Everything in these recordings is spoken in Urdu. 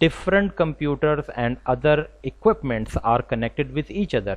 different computers and other equipments are connected with each other।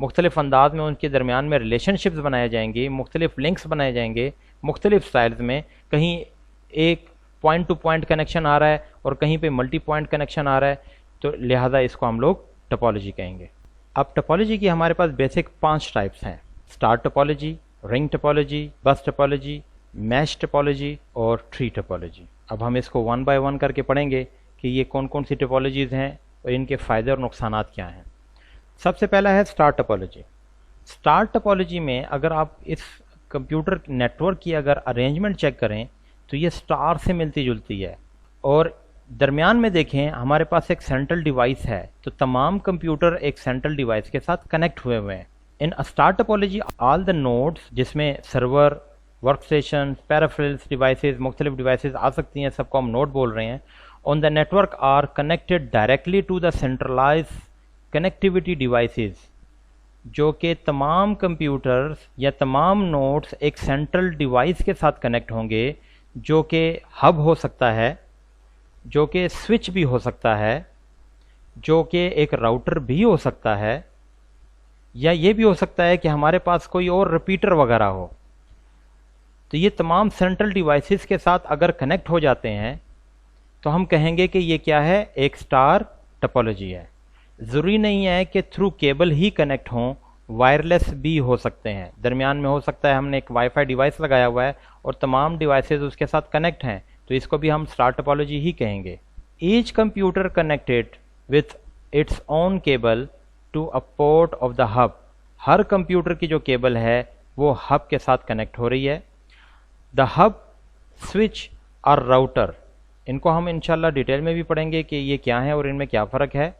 مختلف انداز میں ان کے درمیان میں ریلیشن شپس بنائے جائیں گے، مختلف لنکس بنائے جائیں گے مختلف سٹائلز میں. کہیں ایک پوائنٹ ٹو پوائنٹ کنیکشن آ رہا ہے اور کہیں پہ ملٹی پوائنٹ کنیکشن آ رہا ہے، تو لہٰذا اس کو ہم لوگ ٹپالوجی کہیں گے. اب ٹپالوجی کی ہمارے پاس بیسک 5 ٹائپس ہیں: star topology, ring topology, bus topology, mesh topology اور ٹری ٹپالوجی. اب ہم اس کو 1 بائی 1 کر کے پڑھیں گے کہ یہ کون کون سی ٹپالوجیز ہیں اور ان کے فائدے اور نقصانات کیا ہیں. سب سے پہلا ہے اسٹار ٹپالوجی. اسٹار ٹپالوجی میں اگر آپ اس کمپیوٹر نیٹ ورک کی اگر ارینجمنٹ چیک کریں تو یہ اسٹار سے ملتی جلتی ہے، اور درمیان میں دیکھیں ہمارے پاس ایک سینٹرل ڈیوائس ہے، تو تمام کمپیوٹر ایک سینٹرل ڈیوائس کے ساتھ کنیکٹ ہوئے ہوئے ہیں. In star topology all the nodes, جس میں server, work station, peripherals devices, مختلف ڈیوائسز آ سکتی ہیں، سب کو ہم نوڈ بول رہے ہیں، on the network are connected directly to the centralise connectivity devices, جو کہ تمام کمپیوٹرز یا تمام نوڈس ایک سینٹرل ڈیوائس کے ساتھ کنیکٹ ہوں گے، جو کہ ہب ہو سکتا ہے، جو کہ سوئچ بھی ہو سکتا ہے، جو کہ ایک راؤٹر بھی ہو سکتا ہے، یا یہ بھی ہو سکتا ہے کہ ہمارے پاس کوئی اور ریپیٹر وغیرہ ہو. تو یہ تمام سینٹرل ڈیوائسز کے ساتھ اگر کنیکٹ ہو جاتے ہیں تو ہم کہیں گے کہ یہ کیا ہے، ایک اسٹار ٹپالوجی ہے. ضروری نہیں ہے کہ تھرو کیبل ہی کنیکٹ ہوں، وائرلیس بھی ہو سکتے ہیں. درمیان میں ہو سکتا ہے ہم نے ایک وائی فائی ڈیوائس لگایا ہوا ہے اور تمام ڈیوائسز اس کے ساتھ کنیکٹ ہیں، تو اس کو بھی ہم اسٹار ٹپالوجی ہی کہیں گے. Each computer connected with its own cable to a port of the hub. ہر کمپیوٹر کی جو کیبل ہے وہ ہب کے ساتھ کنیکٹ ہو رہی ہے. دا ہب، سوئچ اور راؤٹر، ان کو ہم انشاءاللہ ڈیٹیل میں بھی پڑھیں گے کہ یہ کیا ہیں اور ان میں کیا فرق ہے.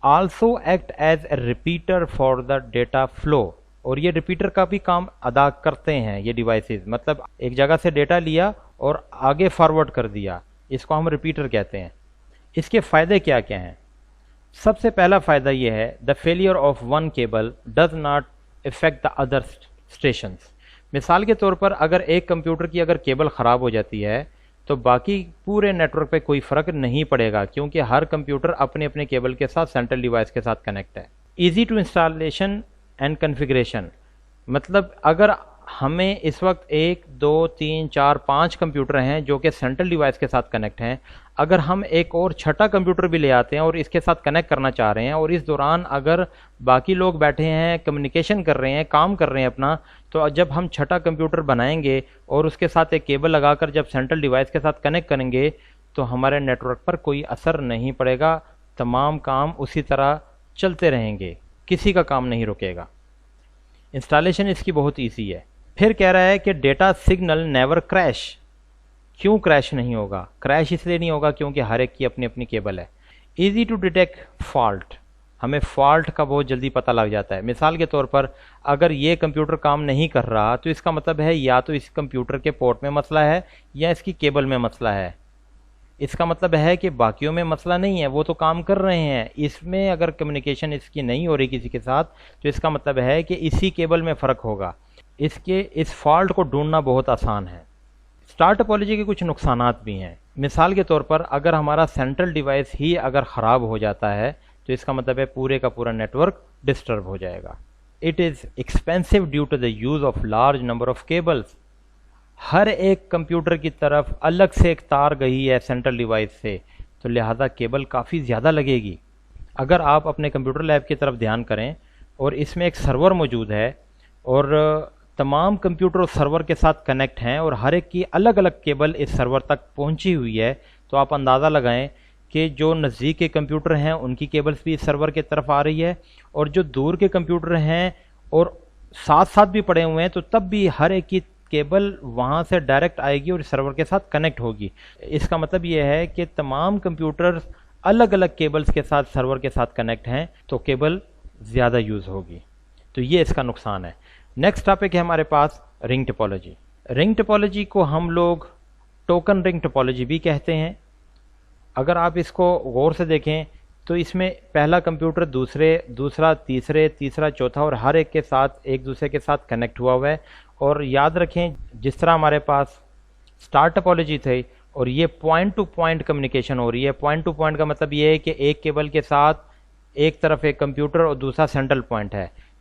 Also act as a repeater for the data flow, اور یہ ریپیٹر کا بھی کام ادا کرتے ہیں یہ ڈیوائسز. مطلب ایک جگہ سے ڈیٹا لیا اور آگے فارورڈ کر دیا، اس کو ہم ریپیٹر کہتے ہیں. اس کے فائدے کیا کیا ہیں؟ سب سے پہلا فائدہ یہ ہے، the failure of one cable does not affect the other stations. مثال کے طور پر اگر ایک کمپیوٹر کی اگر کیبل خراب ہو جاتی ہے تو باقی پورے نیٹ ورک پہ کوئی فرق نہیں پڑے گا، کیونکہ ہر کمپیوٹر اپنے اپنے کیبل کے ساتھ سینٹرل ڈیوائس کے ساتھ کنیکٹ ہے. Easy to installation and configuration, مطلب اگر ہمیں اس وقت 1 2 3 4 5 کمپیوٹر ہیں جو کہ سینٹرل ڈیوائس کے ساتھ کنیکٹ ہیں، اگر ہم ایک اور چھٹا کمپیوٹر بھی لے آتے ہیں اور اس کے ساتھ کنیکٹ کرنا چاہ رہے ہیں، اور اس دوران اگر باقی لوگ بیٹھے ہیں، کمیونیکیشن کر رہے ہیں، کام کر رہے ہیں اپنا، تو جب ہم چھٹا کمپیوٹر بنائیں گے اور اس کے ساتھ ایک کیبل لگا کر جب سینٹرل ڈیوائس کے ساتھ کنیکٹ کریں گے تو ہمارے نیٹ ورک پر کوئی اثر نہیں پڑے گا. تمام کام اسی طرح چلتے رہیں گے، کسی کا کام نہیں رکے گا. انسٹالیشن اس کی بہت ایزی ہے. پھر کہہ رہا ہے کہ ڈیٹا سگنل نیور کریش. کیوں کریش نہیں ہوگا؟ کریش اس لیے نہیں ہوگا کیونکہ ہر ایک کی اپنی اپنی کیبل ہے. ایزی ٹو ڈیٹیکٹ فالٹ، ہمیں فالٹ کا بہت جلدی پتہ لگ جاتا ہے. مثال کے طور پر اگر یہ کمپیوٹر کام نہیں کر رہا تو اس کا مطلب ہے یا تو اس کمپیوٹر کے پورٹ میں مسئلہ ہے یا اس کی کیبل میں مسئلہ ہے. اس کا مطلب ہے کہ باقیوں میں مسئلہ نہیں ہے، وہ تو کام کر رہے ہیں، اس میں اگر کمیونیکیشن اس کی نہیں ہو رہی کسی کے ساتھ تو اس کا مطلب ہے کہ اسی کیبل میں فرق ہوگا. اس فالٹ کو ڈھونڈنا بہت آسان ہے. اسٹار ٹپالوجی کے کچھ نقصانات بھی ہیں. مثال کے طور پر اگر ہمارا سینٹرل ڈیوائس ہی اگر خراب ہو جاتا ہے تو اس کا مطلب ہے پورے کا پورا نیٹ ورک ڈسٹرب ہو جائے گا. It is expensive due to the use of large number of cables. ہر ایک کمپیوٹر کی طرف الگ سے ایک تار گئی ہے سینٹرل ڈیوائس سے، تو لہذا کیبل کافی زیادہ لگے گی. اگر آپ اپنے کمپیوٹر لیب کی طرف دھیان کریں اور اس میں ایک سرور موجود ہے اور تمام کمپیوٹر اس سرور کے ساتھ کنیکٹ ہیں اور ہر ایک کی الگ الگ کیبل اس سرور تک پہنچی ہوئی ہے، تو آپ اندازہ لگائیں کہ جو نزدیک کے کمپیوٹر ہیں ان کی کیبلز بھی اس سرور کی طرف آ رہی ہے، اور جو دور کے کمپیوٹر ہیں اور ساتھ ساتھ بھی پڑے ہوئے ہیں تو تب بھی ہر ایک کی کیبل وہاں سے ڈائریکٹ آئے گی اور سرور کے ساتھ کنیکٹ ہوگی. اس کا مطلب یہ ہے کہ تمام کمپیوٹرز الگ الگ کیبلز کے ساتھ سرور کے ساتھ کنیکٹ ہیں تو کیبل زیادہ یوز ہوگی. تو یہ اس کا نقصان ہے. نیکسٹ ٹاپک ہے ہمارے پاس رنگ ٹپالوجی. رنگ ٹپالوجی کو ہم لوگ ٹوکن رنگ ٹپالوجی بھی کہتے ہیں. اگر آپ اس کو غور سے دیکھیں تو اس میں پہلا کمپیوٹر دوسرا تیسرا چوتھا اور ہر ایک کے ساتھ ایک دوسرے کے ساتھ کنیکٹ ہوا ہوا ہے. اور یاد رکھیں جس طرح ہمارے پاس اسٹار ٹپالوجی تھی اور یہ پوائنٹ ٹو پوائنٹ کمیونیکیشن ہو رہی ہے. پوائنٹ ٹو پوائنٹ کا مطلب یہ ہے کہ ایک کیبل کے ساتھ ایک طرف ایک کمپیوٹر اور دوسرا سینٹرل پوائنٹ ہے.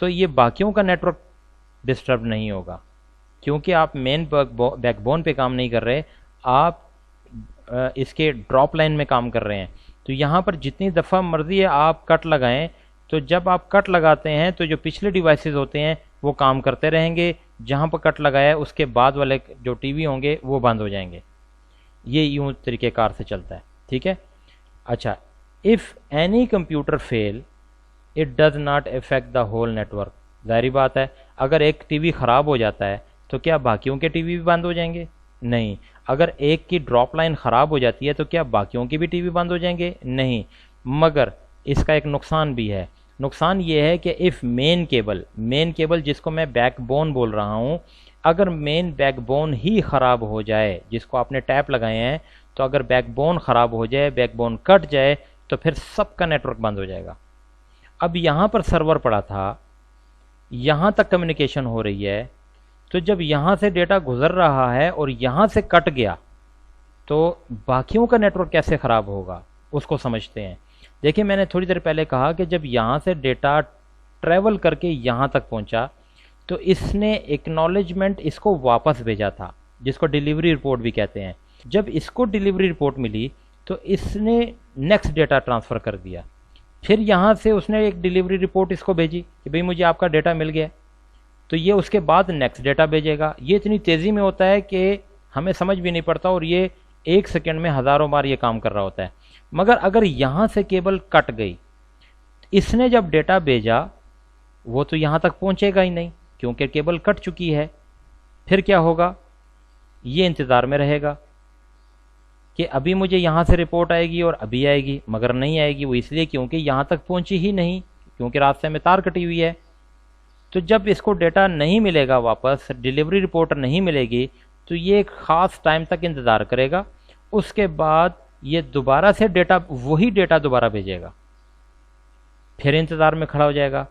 تو یہ باقیوں کا نیٹ ورک ڈسٹرب نہیں ہوگا، کیونکہ آپ مین بیک بون پہ کام نہیں کر رہے، آپ اس کے ڈراپ لائن میں کام کر رہے ہیں. تو یہاں پر جتنی دفعہ مرضی ہے آپ کٹ لگائیں، تو جب آپ کٹ لگاتے ہیں تو جو پچھلے ڈیوائسز ہوتے ہیں وہ کام کرتے رہیں گے، جہاں پر کٹ لگایا اس کے بعد والے جو ٹی وی ہوں گے وہ بند ہو جائیں گے. یہ یوں طریقہ کار سے چلتا ہے. ٹھیک ہے. اچھا، if any computer fail it does not affect the whole network. ظاہری بات ہے، اگر ایک ٹی وی خراب ہو جاتا ہے تو کیا باقیوں کے ٹی وی بھی بند ہو جائیں گے؟ نہیں. اگر ایک کی ڈراپ لائن خراب ہو جاتی ہے تو کیا باقیوں کی بھی ٹی وی بند ہو جائیں گے؟ نہیں. مگر اس کا ایک نقصان بھی ہے. نقصان یہ ہے کہ اف مین کیبل جس کو میں بیک بون بول رہا ہوں، اگر مین بیک بون ہی خراب ہو جائے، جس کو آپ نے ٹیپ لگائے ہیں، تو اگر بیک بون خراب ہو جائے، بیک بون کٹ جائے، تو پھر سب کا نیٹ ورک بند ہو جائے گا. اب یہاں پر سرور پڑا تھا، یہاں تک کمیونیکیشن ہو رہی ہے، تو جب یہاں سے ڈیٹا گزر رہا ہے اور یہاں سے کٹ گیا تو باقیوں کا نیٹ ورک کیسے خراب ہوگا، اس کو سمجھتے ہیں. دیکھیں، میں نے تھوڑی دیر پہلے کہا کہ جب یہاں سے ڈیٹا ٹریول کر کے یہاں تک پہنچا تو اس نے ایکنالجمنٹ اس کو واپس بھیجا تھا، جس کو ڈیلیوری رپورٹ بھی کہتے ہیں. جب اس کو ڈیلیوری رپورٹ ملی تو اس نے نیکسٹ ڈیٹا ٹرانسفر کر دیا. پھر یہاں سے اس نے ایک ڈیلیوری رپورٹ اس کو بھیجی کہ بھئی مجھے آپ کا ڈیٹا مل گیا، تو یہ اس کے بعد نیکسٹ ڈیٹا بھیجے گا. یہ اتنی تیزی میں ہوتا ہے کہ ہمیں سمجھ بھی نہیں پڑتا، اور یہ ایک سیکنڈ میں ہزاروں بار یہ کام کر رہا ہوتا ہے. مگر اگر یہاں سے کیبل کٹ گئی، اس نے جب ڈیٹا بھیجا وہ تو یہاں تک پہنچے گا ہی نہیں، کیونکہ کیبل کٹ چکی ہے. پھر کیا ہوگا؟ یہ انتظار میں رہے گا کہ ابھی مجھے یہاں سے رپورٹ آئے گی اور ابھی آئے گی، مگر نہیں آئے گی. وہ اس لیے کیونکہ یہاں تک پہنچی ہی نہیں، کیونکہ راستے میں تار کٹی ہوئی ہے. تو جب اس کو ڈیٹا نہیں ملے گا، واپس ڈیلیوری رپورٹ نہیں ملے گی، تو یہ ایک خاص ٹائم تک انتظار کرے گا. اس کے بعد یہ دوبارہ سے ڈیٹا، وہی ڈیٹا دوبارہ بھیجے گا. پھر انتظار میں کھڑا ہو جائے گا.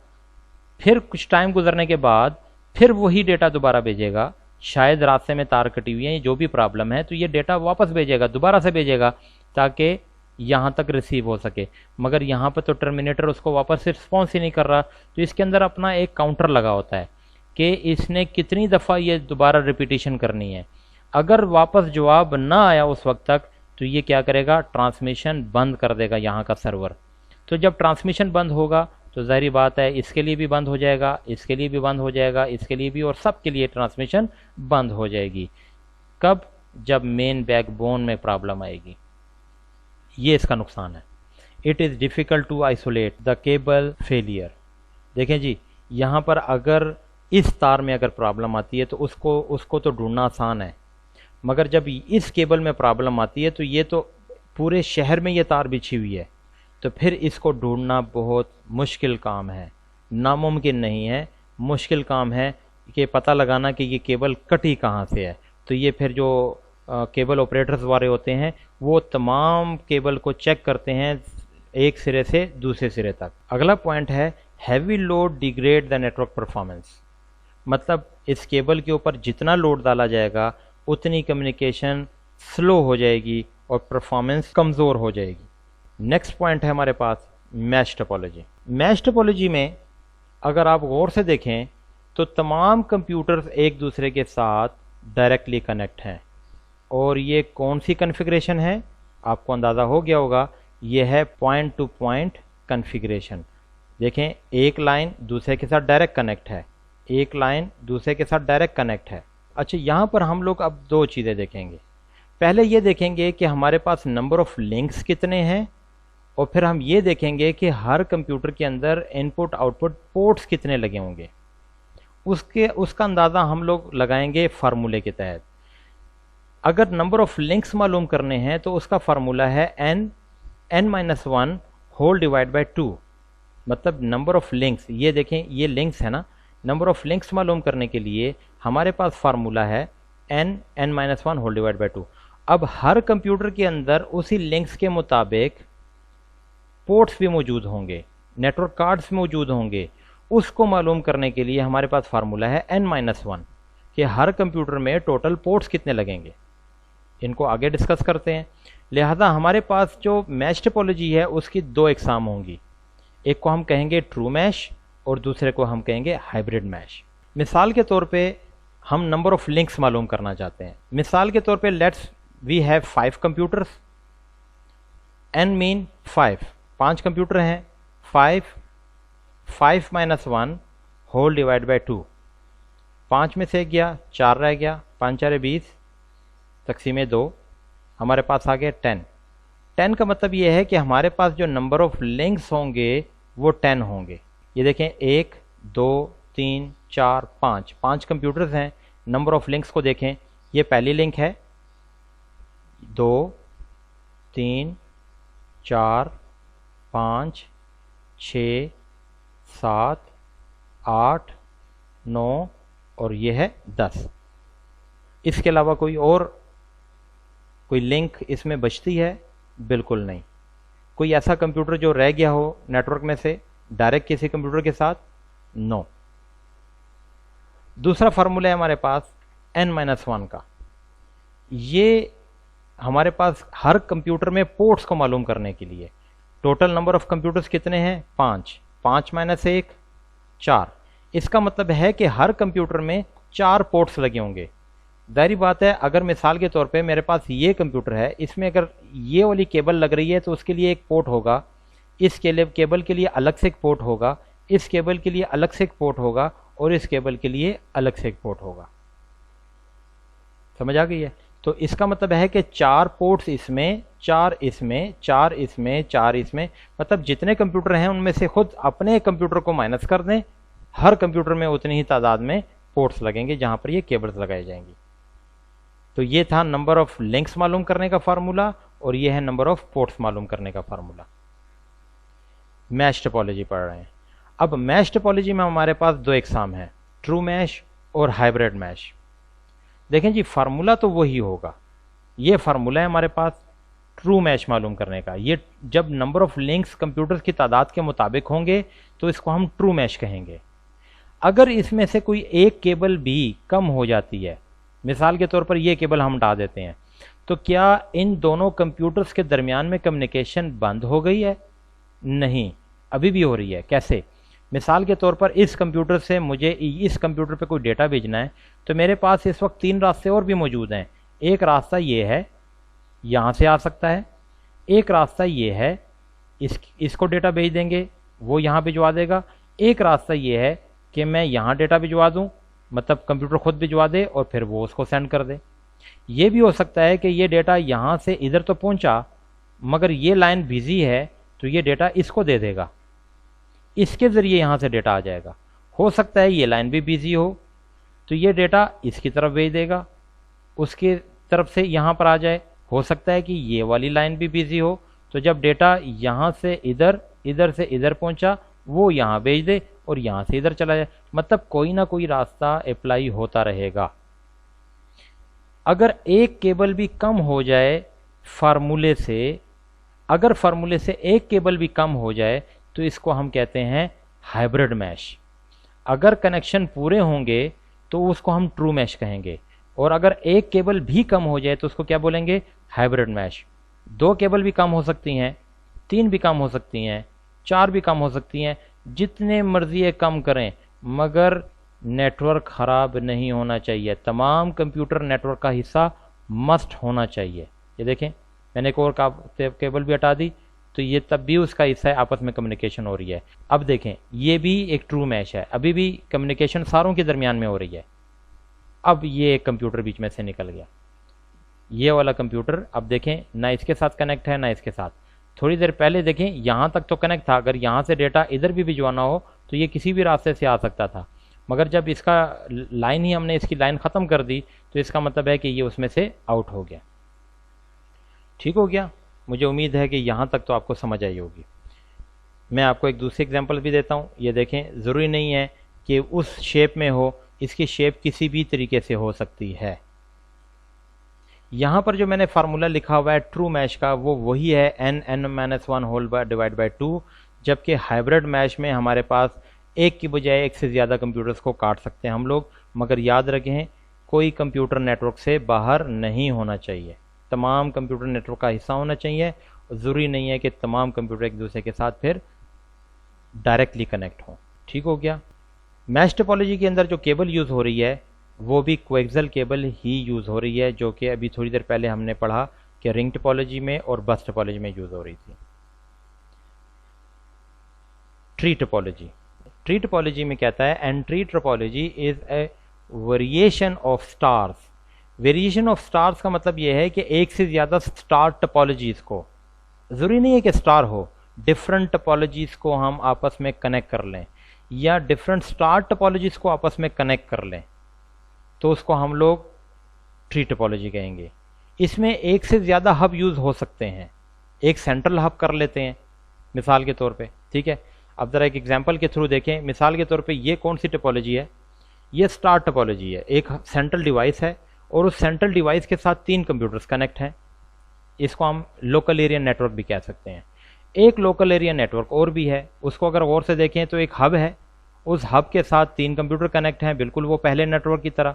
پھر کچھ ٹائم گزرنے کے بعد پھر وہی ڈیٹا دوبارہ بھیجے گا. شاید راستے میں تار کٹی ہوئی ہے، جو بھی پرابلم ہے، تو یہ ڈیٹا واپس بھیجے گا، دوبارہ سے بھیجے گا تاکہ یہاں تک ریسیو ہو سکے. مگر یہاں پہ تو ٹرمینیٹر اس کو واپس سے رسپانس ہی نہیں کر رہا. تو اس کے اندر اپنا ایک کاؤنٹر لگا ہوتا ہے کہ اس نے کتنی دفعہ یہ دوبارہ ریپیٹیشن کرنی ہے. اگر واپس جواب نہ آیا اس وقت تک تو یہ کیا کرے گا؟ ٹرانسمیشن بند کر دے گا یہاں کا سرور. تو جب ٹرانسمیشن بند ہوگا تو ظاہری بات ہے اس کے لیے بھی بند ہو جائے گا، اس کے لیے بھی بند ہو جائے گا، اس کے لیے بھی، اور سب کے لیے ٹرانسمیشن بند ہو جائے گی. کب؟ جب مین بیک بون میں پرابلم آئے گی. یہ اس کا نقصان ہے. It is difficult to isolate the cable failure. دیکھیں جی، یہاں پر اگر اس تار میں اگر پرابلم آتی ہے تو اس کو تو ڈھونڈنا آسان ہے، مگر جب اس کیبل میں پرابلم آتی ہے تو یہ تو پورے شہر میں یہ تار بچھی ہوئی ہے، تو پھر اس کو ڈھونڈنا بہت مشکل کام ہے. ناممکن نہیں ہے، مشکل کام ہے کہ پتہ لگانا کہ یہ کیبل کٹی کہاں سے ہے. تو یہ پھر جو کیبل آپریٹرز والے ہوتے ہیں وہ تمام کیبل کو چیک کرتے ہیں ایک سرے سے دوسرے سرے تک. اگلا پوائنٹ ہے heavy load degrade the network performance. مطلب اس کیبل کے اوپر جتنا لوڈ ڈالا جائے گا اتنی کمیونیکیشن سلو ہو جائے گی اور پرفارمنس کمزور ہو جائے گی. نیکسٹ پوائنٹ ہے ہمارے پاس میش ٹپولوجی. میش ٹپولوجی میں اگر آپ غور سے دیکھیں تو تمام کمپیوٹرز ایک دوسرے کے ساتھ ڈائریکٹلی کنیکٹ ہیں. اور یہ کون سی کنفیگریشن ہے؟ آپ کو اندازہ ہو گیا ہوگا، یہ ہے پوائنٹ ٹو پوائنٹ کنفیگریشن. دیکھیں، ایک لائن دوسرے کے ساتھ ڈائریکٹ کنیکٹ ہے، ایک لائن دوسرے کے ساتھ ڈائریکٹ کنیکٹ ہے. اچھا، یہاں پر ہم لوگ اب دو چیزیں دیکھیں گے. پہلے یہ دیکھیں گے کہ ہمارے پاس نمبر آف لنکس کتنے ہیں، اور پھر ہم یہ دیکھیں گے کہ ہر کمپیوٹر کے اندر ان پٹ آؤٹ پٹ پورٹس کتنے لگے ہوں گے. اس کا اندازہ ہم لوگ لگائیں گے فارمولے کے تحت. اگر نمبر آف لنکس معلوم کرنے ہیں تو اس کا فارمولہ ہے n-1 ہول ڈیوائڈ بائی 2. مطلب نمبر آف لنکس، یہ دیکھیں یہ لنکس ہے نا، نمبر آف لنکس معلوم کرنے کے لیے ہمارے پاس فارمولہ ہے n-1 ہول ڈیوائڈ بائی 2. اب ہر کمپیوٹر کے اندر اسی لنکس کے مطابق پورٹس بھی موجود ہوں گے، نیٹورک کارڈز موجود ہوں گے. اس کو معلوم کرنے کے لیے ہمارے پاس فارمولہ ہے n-1 کہ ہر کمپیوٹر میں ٹوٹل پورٹس کتنے لگیں گے. ان کو آگے ڈسکس کرتے ہیں. لہذا ہمارے پاس جو میش ٹپولوجی ہے اس کی دو اقسام ہوں گی. ایک کو ہم کہیں گے ٹرو میش اور دوسرے کو ہم کہیں گے ہائبرڈ میش۔ مثال کے طور پہ ہم نمبر آف لنکس معلوم کرنا چاہتے ہیں۔ مثال کے طور پہ let's we have 5 computers, n مین 5 کمپیوٹر ہیں، 5 minus 1 whole divide by 2، 5 میں سے گیا 4 رہ گیا، 5 4 20 تقسیم 2، ہمارے پاس آ گیا 10 کا مطلب یہ ہے کہ ہمارے پاس جو نمبر آف لنکس ہوں گے وہ 10 ہوں گے۔ یہ دیکھیں 1 2 3 4 5 کمپیوٹرز ہیں، نمبر آف لنکس کو دیکھیں، یہ پہلی لنک ہے، 2 3 4 5 6 7 8 9 اور یہ ہے 10۔ اس کے علاوہ کوئی لنک اس میں بچتی ہے؟ بالکل نہیں۔ کوئی ایسا کمپیوٹر جو رہ گیا ہو نیٹ ورک میں سے ڈائریکٹ کسی کمپیوٹر کے ساتھ؟ نو۔ دوسرا فارمولہ ہے ہمارے پاس n-1 کا۔ یہ ہمارے پاس ہر کمپیوٹر میں پورٹس کو معلوم کرنے کے لیے۔ ٹوٹل نمبر آف کمپیوٹرز کتنے ہیں؟ 5 minus 1 4۔ اس کا مطلب ہے کہ ہر کمپیوٹر میں 4 پورٹس لگے ہوں گے۔ ظاہری بات ہے اگر مثال کے طور پہ میرے پاس یہ کمپیوٹر ہے، اس میں اگر یہ والی کیبل لگ رہی ہے تو اس کے لیے ایک پورٹ ہوگا، اس کیبل کے لیے الگ سے ایک پورٹ ہوگا، اس کیبل کے لیے الگ سے ایک پورٹ ہوگا اور اس کیبل کے لیے الگ سے ایک پورٹ ہوگا۔ سمجھ آ گئی ہے؟ تو اس کا مطلب ہے کہ 4 پورٹس اس میں، 4 اس میں، 4 اس میں، 4 اس میں، مطلب جتنے کمپیوٹر ہیں ان میں سے خود اپنے کمپیوٹر کو مائنس کر دیں، ہر کمپیوٹر میں اتنی ہی تعداد میں پورٹس لگیں گے جہاں پر یہ کیبلز لگائی جائیں گی۔ تو یہ تھا نمبر آف لنکس معلوم کرنے کا فارمولہ، اور یہ ہے نمبر آف پورٹس معلوم کرنے کا فارمولہ۔ میش ٹپالوجی پڑھ رہے ہیں۔ اب میش ٹپالوجی میں ہمارے پاس 2 اقسام ہیں، ٹرو میش اور ہائبرڈ میش۔ دیکھیں جی فارمولہ تو وہی ہوگا، یہ فارمولہ ہے ہمارے پاس ٹرو میش معلوم کرنے کا۔ یہ جب نمبر آف لنکس کمپیوٹرز کی تعداد کے مطابق ہوں گے تو اس کو ہم ٹرو میش کہیں گے۔ اگر اس میں سے کوئی ایک کیبل بھی کم ہو جاتی ہے، مثال کے طور پر یہ کیبل ہم ہٹا دیتے ہیں، تو کیا ان دونوں کمپیوٹرز کے درمیان میں کمیونیکیشن بند ہو گئی ہے؟ نہیں، ابھی بھی ہو رہی ہے۔ کیسے؟ مثال کے طور پر اس کمپیوٹر سے مجھے اس کمپیوٹر پہ کوئی ڈیٹا بھیجنا ہے تو میرے پاس اس وقت 3 راستے اور بھی موجود ہیں۔ ایک راستہ یہ ہے، یہاں سے آ سکتا ہے، ایک راستہ یہ ہے، اس کو ڈیٹا بھیج دیں گے، وہ یہاں بھجوا دے گا، ایک راستہ یہ ہے کہ میں یہاں ڈیٹا بھجوا دوں، مطلب کمپیوٹر خود بھجوا دے اور پھر وہ اس کو سینڈ کر دے۔ یہ بھی ہو سکتا ہے کہ یہ ڈیٹا یہاں سے ادھر تو پہنچا مگر یہ لائن بزی ہے تو یہ ڈیٹا اس کو دے دے گا، اس کے ذریعے یہاں سے ڈیٹا آ جائے گا۔ ہو سکتا ہے یہ لائن بھی بزی ہو تو یہ ڈیٹا اس کی طرف بھیج دے گا، اس کی طرف سے یہاں پر آ جائے۔ ہو سکتا ہے کہ یہ والی لائن بھی بزی ہو تو جب ڈیٹا یہاں سے ادھر، ادھر سے ادھر پہنچا وہ یہاں بھیج دے اور یہاں سے ادھر چلا جائے، مطلب کوئی نہ کوئی راستہ اپلائی ہوتا رہے گا۔ اگر ایک کیبل بھی کم ہو جائے فارمولے سے، اگر فارمولے سے ایک کیبل بھی کم ہو جائے تو اس کو ہم کہتے ہیں ہائبرڈ میش۔ اگر کنیکشن پورے ہوں گے تو اس کو ہم ٹرو میش کہیں گے، اور اگر ایک کیبل بھی کم ہو جائے تو اس کو کیا بولیں گے؟ ہائبرڈ میش۔ 2 کیبل بھی کم ہو سکتی ہیں، 3 بھی کم ہو سکتی ہیں، 4 بھی کم ہو سکتی ہیں، جتنے مرضی کم کریں مگر نیٹ ورک خراب نہیں ہونا چاہیے۔ تمام کمپیوٹر نیٹ ورک کا حصہ مسٹ ہونا چاہیے۔ یہ دیکھیں میں نے ایک اور کیبل بھی ہٹا دی تو یہ تب بھی اس کا حصہ ہے، آپس میں کمیونیکیشن ہو رہی ہے۔ اب دیکھیں یہ بھی ایک ٹرو میش ہے، ابھی بھی کمیونیکیشن ساروں کے درمیان میں ہو رہی ہے۔ اب یہ ایک کمپیوٹر بیچ میں سے نکل گیا، یہ والا کمپیوٹر اب دیکھیں نہ اس کے ساتھ کنیکٹ ہے نہ اس کے ساتھ۔ تھوڑی دیر پہلے دیکھیں یہاں تک تو کنیکٹ تھا، اگر یہاں سے ڈیٹا ادھر بھی بھجوانا ہو تو یہ کسی بھی راستے سے آ سکتا تھا، مگر جب اس کا لائن ہی ہم نے اس کی لائن ختم کر دی تو اس کا مطلب ہے کہ یہ اس میں سے آؤٹ ہو گیا۔ ٹھیک ہو گیا؟ مجھے امید ہے کہ یہاں تک تو آپ کو سمجھ آئی ہوگی۔ میں آپ کو ایک دوسری ایگزامپل بھی دیتا ہوں۔ یہ دیکھیں ضروری نہیں ہے کہ اس شیپ میں ہو، اس کی شیپ کسی بھی طریقے سے ہو سکتی ہے۔ یہاں پر جو میں نے فارمولہ لکھا ہوا ہے ٹرو میش کا وہ وہی ہے n-1 ہول ڈیوائڈ بائی 2، جبکہ ہائبرڈ میش میں ہمارے پاس ایک کی بجائے ایک سے زیادہ کمپیوٹرز کو کاٹ سکتے ہیں ہم لوگ، مگر یاد رکھیں کوئی کمپیوٹر نیٹ ورک سے باہر نہیں ہونا چاہیے، تمام کمپیوٹر نیٹ ورک کا حصہ ہونا چاہیے۔ ضروری نہیں ہے کہ تمام کمپیوٹر ایک دوسرے کے ساتھ پھر ڈائریکٹلی کنیکٹ ہوں۔ ٹھیک ہو گیا. میش ٹپالوجی کے اندر جو کیبل یوز ہو رہی ہے وہ بھی کویکزل کیبل ہی یوز ہو رہی ہے، جو کہ ابھی تھوڑی دیر پہلے ہم نے پڑھا کہ رنگ ٹپالوجی میں اور بس ٹپالوجی میں یوز ہو رہی تھی. ٹری ٹپالوجی، ٹری ٹپالوجی میں کہتا ہے and tree topology is a variation of stars. Variation of stars کا مطلب یہ ہے کہ ایک سے زیادہ اسٹار ٹپالوجیز کو، ضروری نہیں ہے کہ اسٹار ہو، ڈفرنٹ ٹپالوجیز کو ہم آپس میں کنیکٹ کر لیں یا ڈفرنٹ اسٹار ٹپالوجیز کو آپس میں کنیکٹ کر لیں تو اس کو ہم لوگ ٹری ٹپالوجی کہیں گے. اس میں ایک سے زیادہ ہب یوز ہو سکتے ہیں، ایک سینٹرل ہب کر لیتے ہیں مثال کے طور پہ. ٹھیک ہے، اب ذرا ایک ایگزامپل کے تھرو دیکھیں. مثال کے طور پہ یہ کون سی ٹپالوجی ہے؟ یہ اسٹار ٹپالوجی ہے. ایک سینٹرل ڈیوائس ہے اور اس سینٹرل ڈیوائس کے ساتھ 3 کمپیوٹرز کنیکٹ ہیں. اس کو ہم لوکل ایریا نیٹ ورک بھی کہہ سکتے ہیں. ایک لوکل ایریا نیٹ ورک اور بھی ہے، اس کو اگر غور سے دیکھیں تو ایک ہب ہے، اس ہب کے ساتھ 3 کمپیوٹر کنیکٹ ہیں، بالکل وہ پہلے نیٹ ورک کی طرح.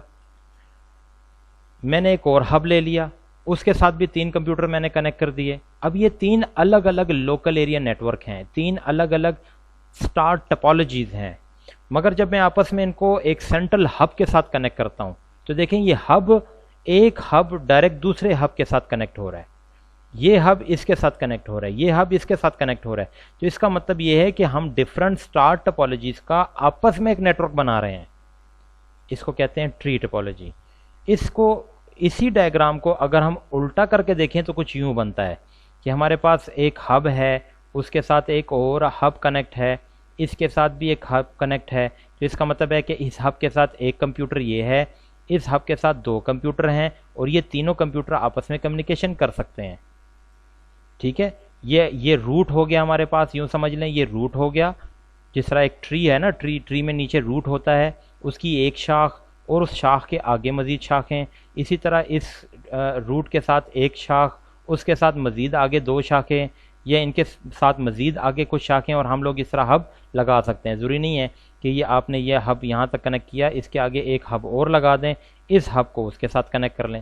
میں نے ایک اور ہب لے لیا، اس کے ساتھ بھی 3 کمپیوٹر میں نے کنیکٹ کر دیے. اب یہ 3 الگ الگ لوکل ایریا نیٹ ورک ہیں، 3 الگ الگ اسٹار ٹپالوجیز ہیں. مگر جب میں آپس میں ان کو ایک سینٹرل ہب کے ساتھ کنیکٹ کرتا ہوں تو دیکھیں یہ ہب، ایک ہب ڈائریکٹ دوسرے ہب کے ساتھ کنیکٹ ہو رہا ہے، یہ ہب اس کے ساتھ کنیکٹ ہو رہا ہے، یہ ہب اس کے ساتھ کنیکٹ ہو رہا ہے. تو اس کا مطلب یہ ہے کہ ہم ڈفرنٹ اسٹار ٹپالوجیز کا آپس میں ایک نیٹ ورک بنا رہے ہیں. اس کو کہتے ہیں ٹری ٹپالوجی. اسی ڈائیگرام کو اگر ہم الٹا کر کے دیکھیں تو کچھ یوں بنتا ہے کہ ہمارے پاس ایک ہب ہے، اس کے ساتھ ایک اور ہب کنیکٹ ہے، اس کے ساتھ بھی ایک ہب کنیکٹ ہے. تو اس کا مطلب ہے کہ اس ہب کے ساتھ ایک کمپیوٹر یہ ہے، اس ہب کے ساتھ 2 کمپیوٹر ہیں اور یہ تینوں کمپیوٹر آپس میں کمیونیکیشن کر سکتے ہیں. ٹھیک ہے، یہ روٹ ہو گیا ہمارے پاس، یوں سمجھ لیں یہ روٹ ہو گیا. جس طرح ایک ٹری ہے نا، ٹری میں نیچے روٹ ہوتا ہے، اس کی ایک شاخ اور اس شاخ کے آگے مزید شاخیں. اسی طرح اس روٹ کے ساتھ ایک شاخ، اس کے ساتھ مزید آگے 2 شاخیں، یا ان کے ساتھ مزید آگے کچھ شاخیں، اور ہم لوگ اس طرح ہب لگا سکتے ہیں. ضروری نہیں ہے کہ یہ آپ نے یہ ہب یہاں تک کنیکٹ کیا، اس کے آگے ایک ہب اور لگا دیں، اس ہب کو اس کے ساتھ کنیکٹ کر لیں،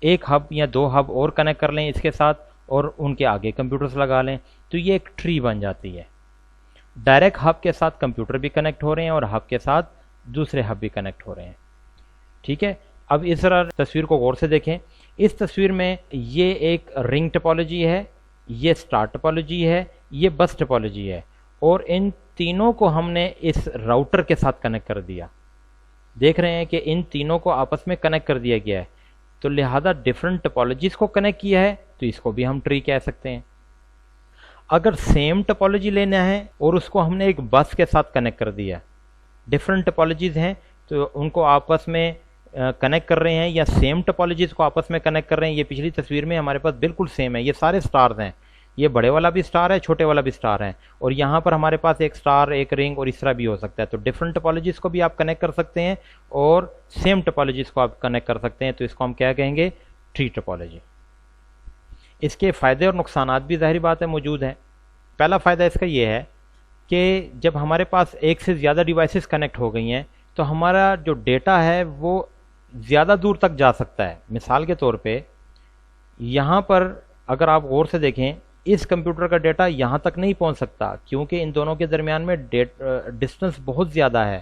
ایک ہب یا 2 ہب اور کنیکٹ کر لیں اس کے ساتھ اور ان کے آگے کمپیوٹرز لگا لیں، تو یہ ایک ٹری بن جاتی ہے. ڈائریکٹ ہب کے ساتھ کمپیوٹر بھی کنیکٹ ہو رہے ہیں اور ہب کے ساتھ دوسرے ہب بھی کنیکٹ ہو رہے ہیں. ٹھیک ہے، اب اس طرح تصویر کو غور سے دیکھیں. اس تصویر میں یہ ایک رنگ ٹپالوجی ہے، یہ اسٹار ٹپالوجی ہے، یہ بس ٹپالوجی ہے، اور ان تینوں کو ہم نے اس راؤٹر کے ساتھ کنیکٹ کر دیا. دیکھ رہے ہیں کہ ان تینوں کو آپس میں کنیکٹ کر دیا گیا ہے، تو لہذا ڈفرنٹ ٹپالوجیز کو کنیکٹ کیا ہے تو اس کو بھی ہم ٹری کہہ سکتے ہیں. اگر سیم ٹپالوجی لینا ہے اور اس کو ہم نے ایک بس کے ساتھ کنیکٹ کر دیا، ڈفرنٹ ٹپالوجیز ہیں تو ان کو آپس میں کنیکٹ کر رہے ہیں یا سیم ٹپالوجیز کو آپس میں کنیکٹ کر رہے ہیں. یہ پچھلی تصویر میں ہمارے پاس بالکل سیم ہے، یہ سارے سٹارز ہیں، یہ بڑے والا بھی سٹار ہے، چھوٹے والا بھی سٹار ہے، اور یہاں پر ہمارے پاس ایک سٹار، ایک رنگ اور اس طرح بھی ہو سکتا ہے. تو ڈفرنٹ ٹپالوجیز کو بھی آپ کنیکٹ کر سکتے ہیں اور سیم ٹپالوجیز کو آپ کنیکٹ کر سکتے ہیں. تو اس کو ہم کیا کہیں گے؟ Tree topology. اس کے فائدے اور نقصانات بھی ظاہری بات ہے موجود ہیں. پہلا فائدہ اس کا یہ ہے کہ جب ہمارے پاس ایک سے زیادہ ڈیوائسز کنیکٹ ہو گئی ہیں تو ہمارا جو ڈیٹا ہے وہ زیادہ دور تک جا سکتا ہے. مثال کے طور پہ یہاں پر اگر آپ غور سے دیکھیں، اس کمپیوٹر کا ڈیٹا یہاں تک نہیں پہنچ سکتا کیونکہ ان دونوں کے درمیان میں ڈسٹنس بہت زیادہ ہے.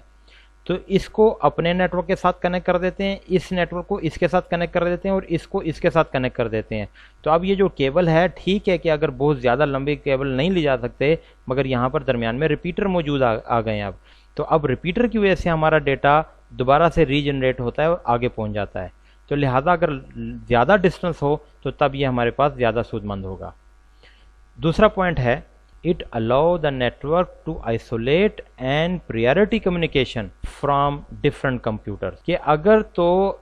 تو اس کو اپنے نیٹ ورک کے ساتھ کنیکٹ کر دیتے ہیں، اس نیٹ ورک کو اس کے ساتھ کنیکٹ کر دیتے ہیں اور اس کو اس کے ساتھ کنیکٹ کر دیتے ہیں. تو اب یہ جو کیبل ہے، ٹھیک ہے کہ اگر بہت زیادہ لمبی کیبل نہیں لے جا سکتے، مگر یہاں پر درمیان میں ریپیٹر موجود آ گئے ہیں. تو اب ریپیٹر کی وجہ سے ہمارا ڈیٹا دوبارہ سے ری جنریٹ ہوتا ہے اور آگے پہنچ جاتا ہے. تو لہٰذا اگر زیادہ ڈسٹنس ہو تو تب یہ ہمارے پاس زیادہ سود مند ہوگا. دوسرا پوائنٹ ہے it allow the network to isolate and priority communication from different computers. کہ اگر تو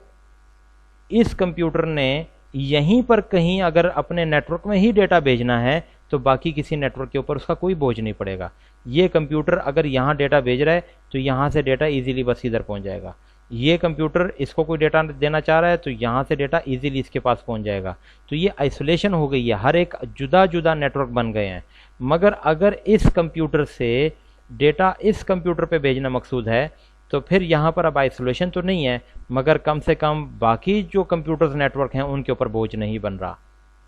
اس کمپیوٹر نے یہیں پر کہیں اگر اپنے نیٹ ورک میں ہی ڈیٹا بھیجنا ہے تو باقی کسی نیٹ ورک کے اوپر اس کا کوئی بوجھ نہیں پڑے گا. یہ کمپیوٹر اگر یہاں ڈیٹا بھیج رہا ہے تو یہاں سے ڈیٹا ایزیلی بس ادھر پہنچ جائے گا. یہ کمپیوٹر اس کو کوئی ڈیٹا دینا چاہ رہا ہے تو یہاں سے ڈیٹا ایزیلی اس کے پاس پہنچ جائے گا. تو یہ آئسولیشن ہو گئی ہے، ہر ایک جدا جدا نیٹ ورک بن گئے ہیں. مگر اگر اس کمپیوٹر سے ڈیٹا اس کمپیوٹر پہ بھیجنا مقصود ہے تو پھر یہاں پر اب آئسولیشن تو نہیں ہے، مگر کم سے کم باقی جو کمپیوٹرز نیٹ ورک ہیں ان کے اوپر بوجھ نہیں بن رہا.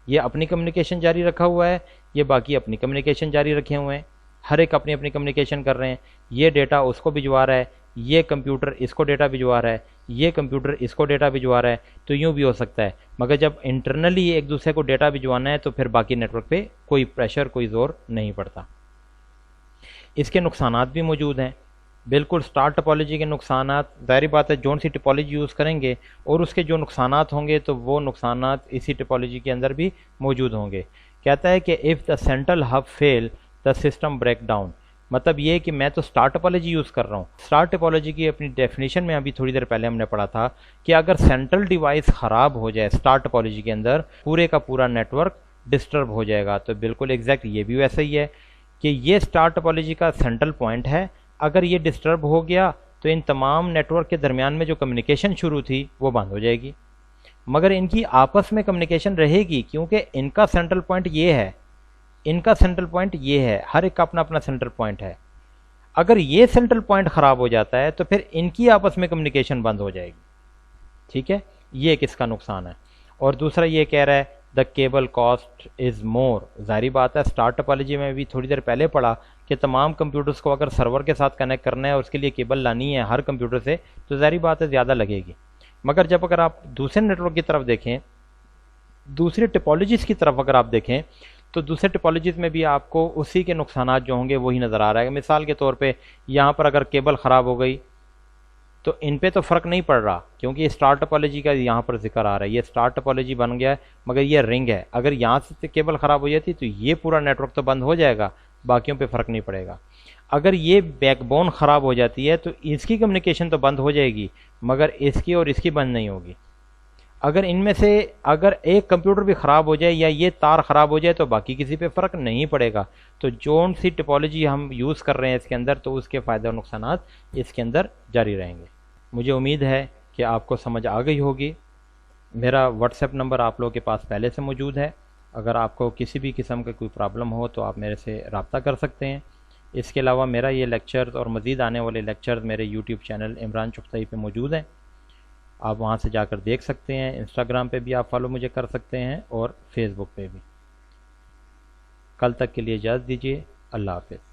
یہ اپنی کمیونیکیشن جاری رکھا ہوا ہے، یہ باقی اپنی کمیونیکیشن جاری رکھے ہوئے ہیں. ہر ایک اپنی اپنی کمیونیکیشن کر رہے ہیں، یہ ڈیٹا اس کو بھجوا رہا ہے، یہ کمپیوٹر اس کو ڈیٹا بھجوا رہا ہے، یہ کمپیوٹر اس کو ڈیٹا بھجوا رہا ہے، تو یوں بھی ہو سکتا ہے۔ مگر جب انٹرنلی ایک دوسرے کو ڈیٹا بھجوانا ہے تو پھر باقی نیٹ ورک پہ کوئی پریشر، کوئی زور نہیں پڑتا۔ اس کے نقصانات بھی موجود ہیں، بالکل اسٹار ٹپالوجی کے نقصانات، ظاہری بات ہے جون سی ٹپالوجی یوز کریں گے اور اس کے جو نقصانات ہوں گے تو وہ نقصانات اسی ٹپالوجی کے اندر بھی موجود ہوں گے۔ کہتا ہے کہ if the central hub fail the system break down, مطلب یہ کہ میں تو اسٹار ٹپالوجی یوز کر رہا ہوں، اسٹار ٹپالوجی کی اپنی ڈیفینیشن میں ابھی تھوڑی دیر پہلے ہم نے پڑھا تھا کہ اگر سینٹرل ڈیوائس خراب ہو جائے اسٹار ٹپالوجی کے اندر، پورے کا پورا نیٹ ورک ڈسٹرب ہو جائے گا۔ تو بالکل ایگزیکٹ یہ بھی ویسا ہی ہے کہ یہ اسٹار ٹپالوجی کا سینٹرل پوائنٹ ہے، اگر یہ ڈسٹرب ہو گیا تو ان تمام نیٹ ورک کے درمیان میں جو کمیونیکیشن شروع تھی وہ بند ہو جائے گی، مگر ان کی آپس میں کمیونیکیشن رہے گی کیونکہ ان کا سینٹرل پوائنٹ یہ ہے، ان کا سینٹرل پوائنٹ یہ ہے، ہر ایک کا اپنا اپنا سینٹرل پوائنٹ ہے۔ اگر یہ سینٹرل پوائنٹ خراب ہو جاتا ہے تو پھر ان کی آپس میں کمیونیکیشن بند ہو جائے گی، ٹھیک ہے، یہ ایک اس کا نقصان ہے۔ اور دوسرا یہ کہہ رہا ہے دا کیبل کاسٹ از مور، ظاہری بات ہے اسٹار ٹپالوجی میں بھی تھوڑی دیر پہلے پڑھا کہ تمام کمپیوٹرز کو اگر سرور کے ساتھ کنیکٹ کرنا ہے اور اس کے لیے کیبل لانی ہے ہر کمپیوٹر سے تو ظاہری بات ہے زیادہ لگے گی۔ مگر جب اگر آپ دوسرے نیٹ ورک کی طرف دیکھیں، دوسری ٹپالوجیز کی طرف اگر آپ دیکھیں تو دوسرے ٹپالوجیز میں بھی آپ کو اسی کے نقصانات جو ہوں گے وہی نظر آ رہا ہے۔ مثال کے طور پہ یہاں پر اگر کیبل خراب ہو گئی تو ان پہ تو فرق نہیں پڑ رہا کیونکہ یہ اسٹار ٹپالوجی کا یہاں پر ذکر آ رہا ہے، یہ اسٹار ٹپالوجی بن گیا ہے، مگر یہ رنگ ہے، اگر یہاں سے کیبل خراب ہو جاتی تو یہ پورا نیٹ ورک تو بند ہو جائے گا، باقیوں پہ فرق نہیں پڑے گا۔ اگر یہ بیک بون خراب ہو جاتی ہے تو اس کی کمیونیکیشن تو بند ہو جائے گی مگر اس کی اور اس کی بند نہیں ہوگی۔ اگر ان میں سے اگر ایک کمپیوٹر بھی خراب ہو جائے یا یہ تار خراب ہو جائے تو باقی کسی پہ فرق نہیں پڑے گا۔ تو جون سی ٹپالوجی ہم یوز کر رہے ہیں اس کے اندر تو اس کے فائدے اور نقصانات اس کے اندر جاری رہیں گے۔ مجھے امید ہے کہ آپ کو سمجھ آ گئی ہوگی۔ میرا واٹس ایپ نمبر آپ لوگوں کے پاس پہلے سے موجود ہے، اگر آپ کو کسی بھی قسم کا کوئی پرابلم ہو تو آپ میرے سے رابطہ کر سکتے ہیں۔ اس کے علاوہ میرا یہ لیکچرز اور مزید آنے والے لیکچرز میرے یوٹیوب چینل عمران چغتائی پہ موجود ہیں، آپ وہاں سے جا کر دیکھ سکتے ہیں۔ انسٹاگرام پہ بھی آپ فالو مجھے کر سکتے ہیں اور فیس بک پہ بھی۔ کل تک کے لیے اجازت دیجیے، اللہ حافظ۔